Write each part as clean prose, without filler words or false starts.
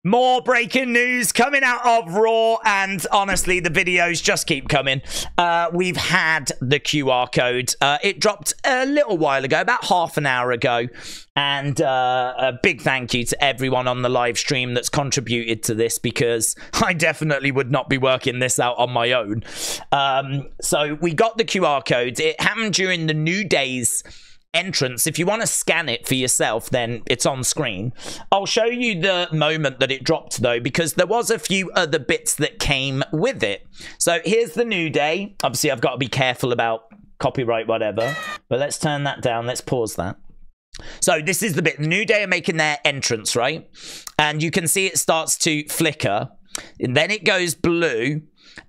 More breaking news coming out of Raw, and honestly, the videos just keep coming. We've had the QR code. It dropped a little while ago, about half an hour ago. And a big thank you to everyone on the live stream that's contributed to this, because I definitely would not be working this out on my own. So we got the QR code. It happened during the New Daze entrance. If you want to scan it for yourself, then it's on screen. I'll show you the moment that it dropped though, because there was a few other bits that came with it. So here's the New Day. Obviously I've got to be careful about copyright whatever, but let's turn that down. Let's pause that. So this is the bit. New Day are making their entrance, right? And you can see it starts to flicker, and then it goes blue,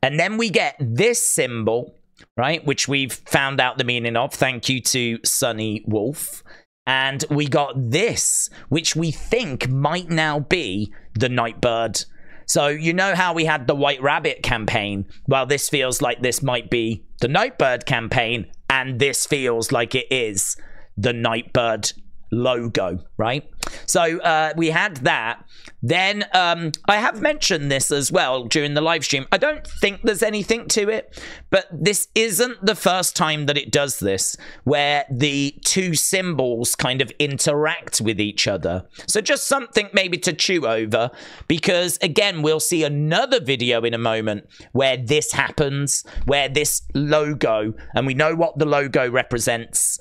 and then we get this symbol, right, which we've found out the meaning of. Thank you to Sunny Wolf. And we got this, which we think might now be the Nightbird. So you know how we had the White Rabbit campaign? Well, this feels like this might be the Nightbird campaign, and this feels like it is the Nightbird logo, right? So we had that. Then I have mentioned this as well during the live stream. I don't think there's anything to it, but this isn't the first time that it does this, where the two symbols kind of interact with each other. So just something maybe to chew over, because again, we'll see another video in a moment where this happens, where this logo, and we know what the logo represents,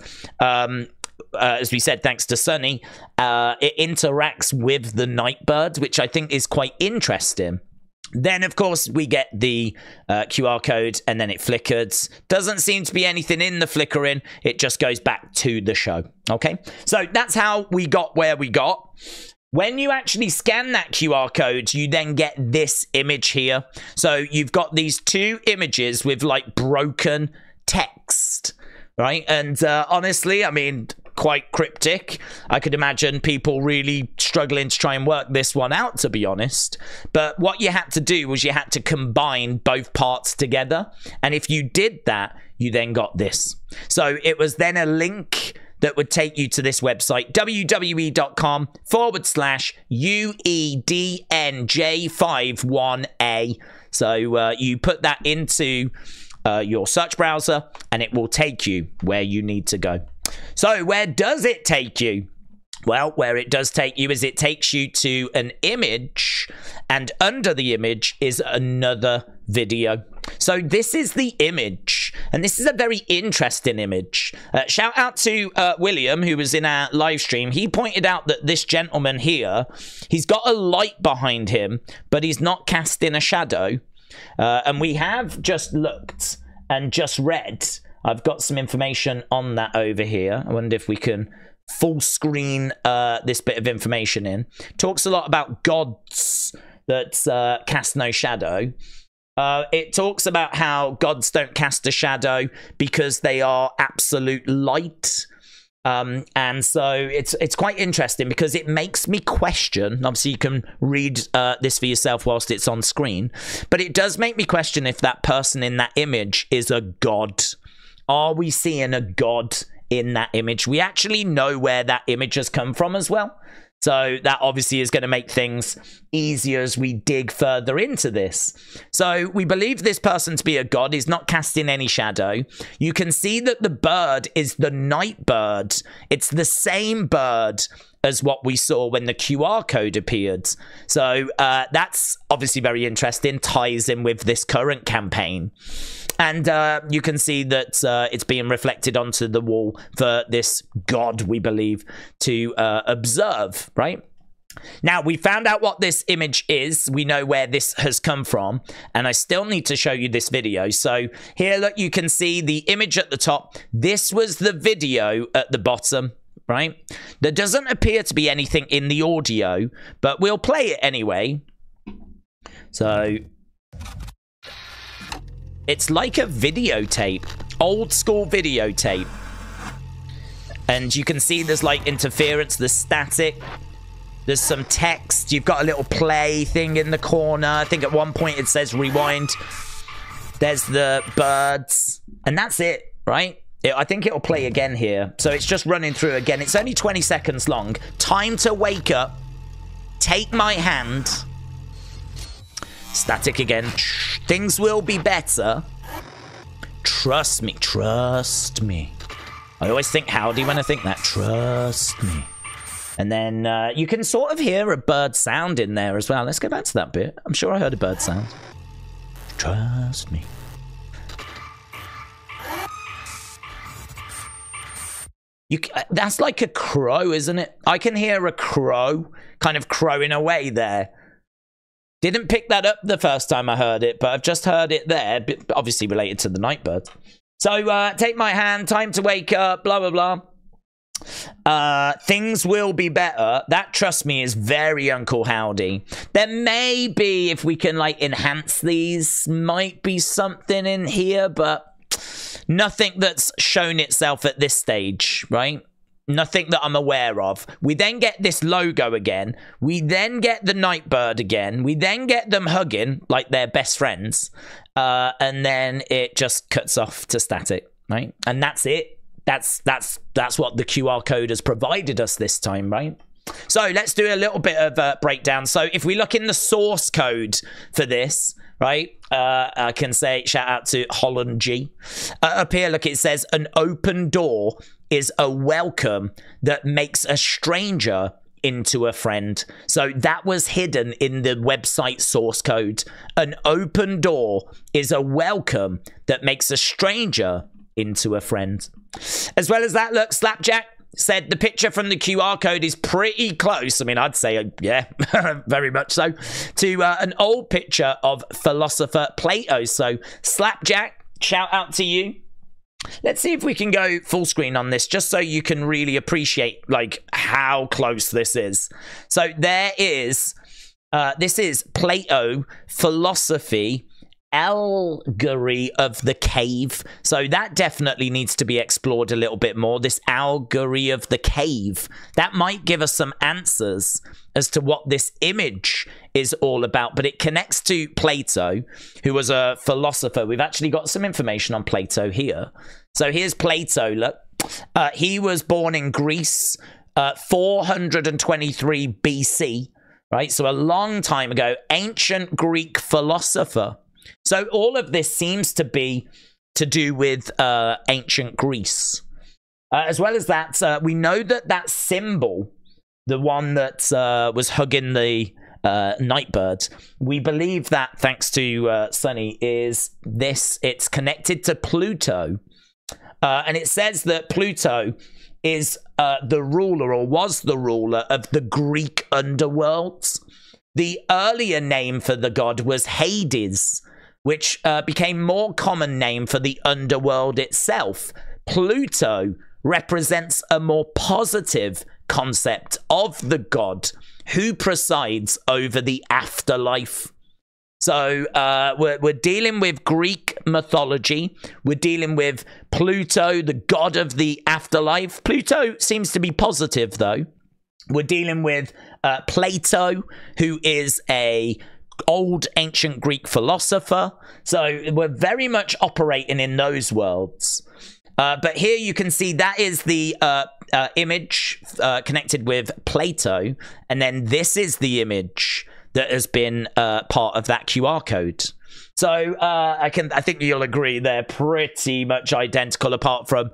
as we said, thanks to Sunny, it interacts with the Nightbird, which I think is quite interesting. Then, of course, we get the QR code, and then it flickered. Doesn't seem to be anything in the flickering. It just goes back to the show. Okay, so that's how we got where we got. When you actually scan that QR code, you then get this image here. So you've got these two images with like broken text, right? And honestly, I mean, quite cryptic. I could imagine people really struggling to try and work this one out, to be honest. But what you had to do was you had to combine both parts together. And if you did that, you then got this. So it was then a link that would take you to this website, www.com/UEDNJ51A. So you put that into your search browser, and it will take you where you need to go. So where does it take you? Well, where it does take you is it takes you to an image, and under the image is another video. So this is the image, and this is a very interesting image. Shout out to William, who was in our live stream. He pointed out that this gentleman here, he's got a light behind him, but he's not casting a shadow. And we have just looked and just read. I've got some information on that over here. I wonder if we can full screen this bit of information in. Talks a lot about gods that cast no shadow. It talks about how gods don't cast a shadow because they are absolute light. And so it's quite interesting, because it makes me question. Obviously you can read this for yourself whilst it's on screen, but it does make me question if that person in that image is a god. Are we seeing a god in that image? We actually know where that image has come from as well. So that obviously is going to make things easier as we dig further into this. So we believe this person to be a god. He's not casting any shadow. You can see that the bird is the Nightbird. It's the same bird as what we saw when the QR code appeared. So that's obviously very interesting. Ties in with this current campaign. And you can see that it's being reflected onto the wall for this god, we believe, to observe, right? Now, we found out what this image is. We know where this has come from. And I still need to show you this video. So here, look, you can see the image at the top. This was the video at the bottom, right? There doesn't appear to be anything in the audio, but we'll play it anyway. So it's like a videotape, old school videotape. And you can see there's like interference, there's static, there's some text. You've got a little play thing in the corner. I think at one point it says rewind. There's the birds, and that's it, right? I think it'll play again here. So it's just running through again. It's only 20 seconds long. Time to wake up. Take my hand. Static again. Things will be better. Trust me. Trust me. I always think howdy when I think that. Trust me. And then you can sort of hear a bird sound in there as well. Let's go back to that bit. I'm sure I heard a bird sound. Trust me. That's like a crow, isn't it? I can hear a crow kind of crowing away there. Didn't pick that up the first time I heard it, but I've just heard it there, obviously related to the Nightbird. So, take my hand, time to wake up, blah, blah, blah. Things will be better. That, trust me, is very Uncle Howdy. There may be, if we can, like, enhance these, might be something in here, but nothing that's shown itself at this stage, right? Nothing that I'm aware of. We then get this logo again. We then get the Nightbird again. We then get them hugging like they're best friends. And then it just cuts off to static, right? And that's it. That's what the QR code has provided us this time, right? So let's do a little bit of a breakdown. So if we look in the source code for this, right, I can say shout out to Holland G. Up here, look, it says an open door is a welcome that makes a stranger into a friend. So that was hidden in the website source code. An open door is a welcome that makes a stranger into a friend. As well as that, look, Slapjack said the picture from the QR code is pretty close. I mean, I'd say, yeah, very much so, to an old picture of philosopher Plato. So, Slapjack, shout out to you. Let's see if we can go full screen on this, just so you can really appreciate, like, how close this is. So, there is, this is Plato, philosophy, allegory of the cave. So that definitely needs to be explored a little bit more. This allegory of the cave, that might give us some answers as to what this image is all about. But it connects to Plato, who was a philosopher. We've actually got some information on Plato here. So here's Plato. Look, he was born in Greece, 423 BC, right? So a long time ago, ancient Greek philosopher. So all of this seems to be to do with ancient Greece. As well as that, we know that that symbol, the one that was hugging the Nightbird, we believe that, thanks to Sunny, is this. It's connected to Pluto. And it says that Pluto is the ruler, or was the ruler, of the Greek underworlds. The earlier name for the god was Hades, which became more common name for the underworld itself. Pluto represents a more positive concept of the god who presides over the afterlife. So we're dealing with Greek mythology. We're dealing with Pluto, the god of the afterlife. Pluto seems to be positive, though. We're dealing with Plato, who is a old ancient Greek philosopher. So we're very much operating in those worlds. But here you can see that is the image connected with Plato. And then this is the image that has been part of that QR code. So I think you'll agree they're pretty much identical, apart from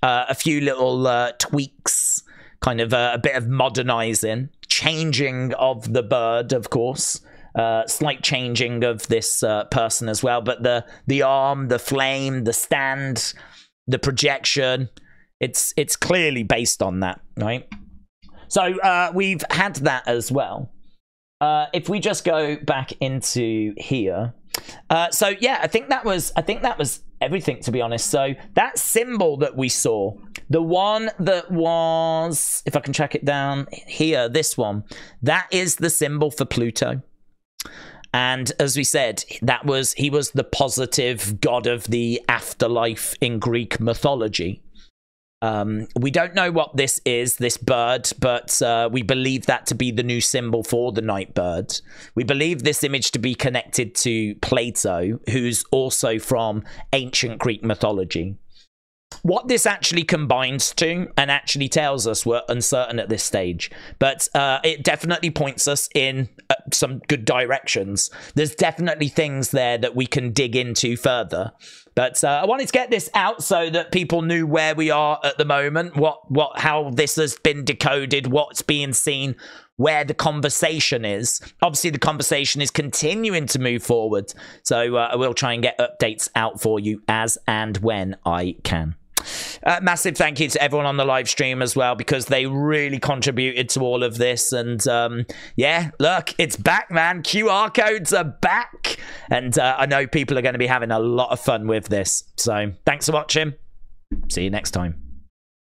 a few little tweaks, kind of a bit of modernizing, changing of the bird, of course. Slight changing of this person as well, but the arm, the flame, the stand, the projection, it's clearly based on that, right? So we've had that as well. If we just go back into here, so yeah, I think that was everything, to be honest. So that symbol that we saw, the one that was, if I can track it down here, this one, that is the symbol for Pluto. And as we said, he was the positive god of the afterlife in Greek mythology. We don't know what this is, this bird, but we believe that to be the new symbol for the Nightbird. We believe this image to be connected to Plato, who's also from ancient Greek mythology. what this actually combines to and actually tells us, we're uncertain at this stage, but it definitely points us in some good directions. There's definitely things there that we can dig into further. But I wanted to get this out so that people knew where we are at the moment, how this has been decoded, what's being seen, where the conversation is. Obviously, the conversation is continuing to move forward. So I will try and get updates out for you as and when I can. Massive thank you to everyone on the live stream as well, because they really contributed to all of this. And yeah, look, it's back, man. QR codes are back. And I know people are going to be having a lot of fun with this. So thanks for watching. See you next time.